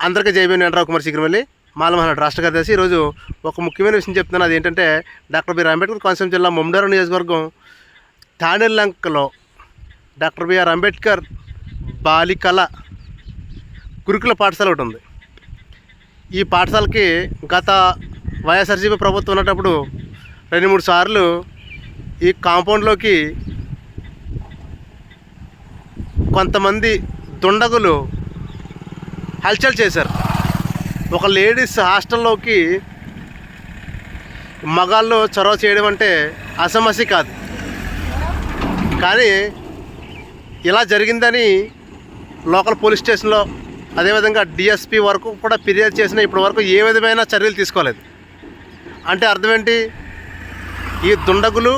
అందరికీ జై భీమ్. వెంకటరావు కుమార్ శిఖరమల్లి మాలమహనాడు రాష్ట్ర కార్యదర్శి. ఈరోజు ఒక ముఖ్యమైన విషయం చెప్తున్నాను. అది ఏంటంటే డాక్టర్ బిఆర్ అంబేద్కర్ కోనసీమ జిల్లా ముమ్మిడివరం నియోజకవర్గం తాణెల్లంకలో డాక్టర్ బిఆర్ అంబేద్కర్ బాలికల గురుకుల పాఠశాల ఒకటి ఉంది. ఈ పాఠశాలకి గత వైఎస్ఆర్సీపీ ప్రభుత్వం ఉన్నప్పుడు 2-3 సార్లు ఈ కాంపౌండ్లోకి కొంతమంది దుండగులు హల్చల్ చేశారు. ఒక లేడీస్ హాస్టల్లోకి మగాళ్ళు చొరవ చేయడం అంటే అసమస్య కాదు. కానీ ఇలా జరిగిందని లోకల్ పోలీస్ స్టేషన్లో అదేవిధంగా డిఎస్పీ వరకు కూడా ఫిర్యాదు చేసిన ఇప్పటి వరకు ఏ విధమైన చర్యలు తీసుకోలేదు. అంటే అర్థం ఏంటి? ఈ దుండగులు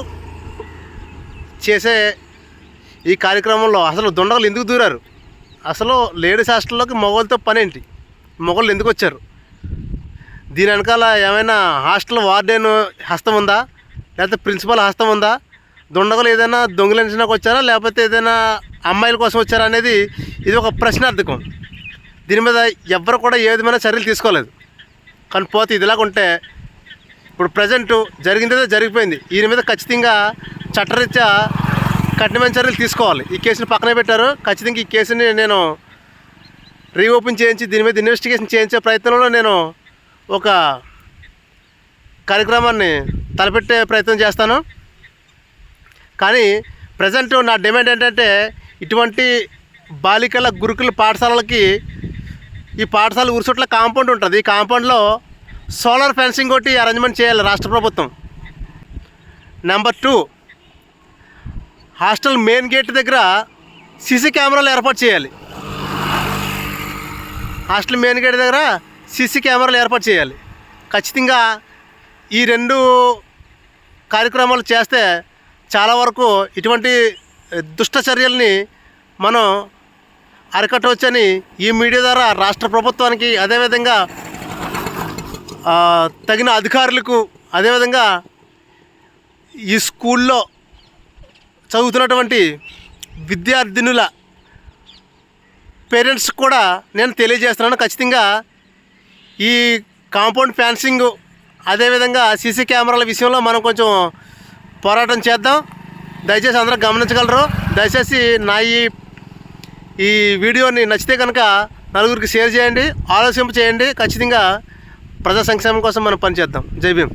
చేసే ఈ కార్యక్రమంలో అసలు దుండగులు ఎందుకు దూరారు? అసలు లేడీస్ హాస్టల్లోకి మగవాళ్ళతో పనేంటి? మగవాళ్ళు ఎందుకు వచ్చారు? దీని వెనకాల ఏమైనా హాస్టల్ వార్డెన్ హస్తం ఉందా, లేకపోతే ప్రిన్సిపల్ హస్తం ఉందా? దుండగులు ఏదైనా దొంగిలించడానికి వచ్చారా, లేకపోతే ఏదైనా అమ్మాయిల కోసం వచ్చారా అనేది ఇది ఒక ప్రశ్నార్థకం. దీని మీద ఎవ్వరు కూడా ఏ విధమైన చర్యలు తీసుకోలేదు. కానీ పోతే ఇదిలాగా ఉంటే ఇప్పుడు ప్రజెంట్ జరిగిందేదో జరిగిపోయింది. దీని మీద ఖచ్చితంగా చట్టరీత్యా కఠినమైన చర్యలు తీసుకోవాలి. ఈ కేసుని పక్కనే పెట్టారు. ఖచ్చితంగా ఈ కేసుని నేను రీఓపెన్ చేయించి దీని మీద ఇన్వెస్టిగేషన్ చేయించే ప్రయత్నంలో నేను ఒక కార్యక్రమాన్ని తలపెట్టే ప్రయత్నం చేస్తాను. కానీ ప్రజెంట్ నా డిమాండ్ ఏంటంటే ఇటువంటి బాలికల గురుకుల పాఠశాలలకి ఈ పాఠశాల ఉరుసుట్ల కాంపౌండ్ ఉంటుంది. ఈ కాంపౌండ్లో సోలార్ ఫెన్సింగ్ ఒకటి అరేంజ్మెంట్ చేయాలి రాష్ట్ర ప్రభుత్వం. నెంబర్ 2, హాస్టల్ మెయిన్ గేట్ దగ్గర సీసీ కెమెరాలు ఏర్పాటు చేయాలి. హాస్టల్ మెయిన్ గేట్ దగ్గర సీసీ కెమెరాలు ఏర్పాటు చేయాలి. ఖచ్చితంగా ఈ 2 కార్యక్రమాలు చేస్తే చాలా వరకు ఇటువంటి దుష్ట చర్యల్ని మనం అరికట్టవచ్చని ఈ మీడియా ద్వారా రాష్ట్ర ప్రభుత్వానికి, అదేవిధంగా తగిన అధికారులకు, అదేవిధంగా ఈ స్కూల్లో చదువుతున్నటువంటి విద్యార్థినుల పేరెంట్స్ కూడా నేను తెలియజేస్తున్నాను. ఖచ్చితంగా ఈ కాంపౌండ్ ఫెన్సింగ్ అదేవిధంగా సీసీ కెమెరాల విషయంలో మనం కొంచెం పోరాటం చేద్దాం. దయచేసి అందరూ గమనించగలరు. దయచేసి నా ఈ వీడియోని నచ్చితే కనుక నలుగురికి షేర్ చేయండి, ఆలోచింప చేయండి. ఖచ్చితంగా ప్రజా సంక్షేమం కోసం మనం పనిచేద్దాం. జై భీమ్.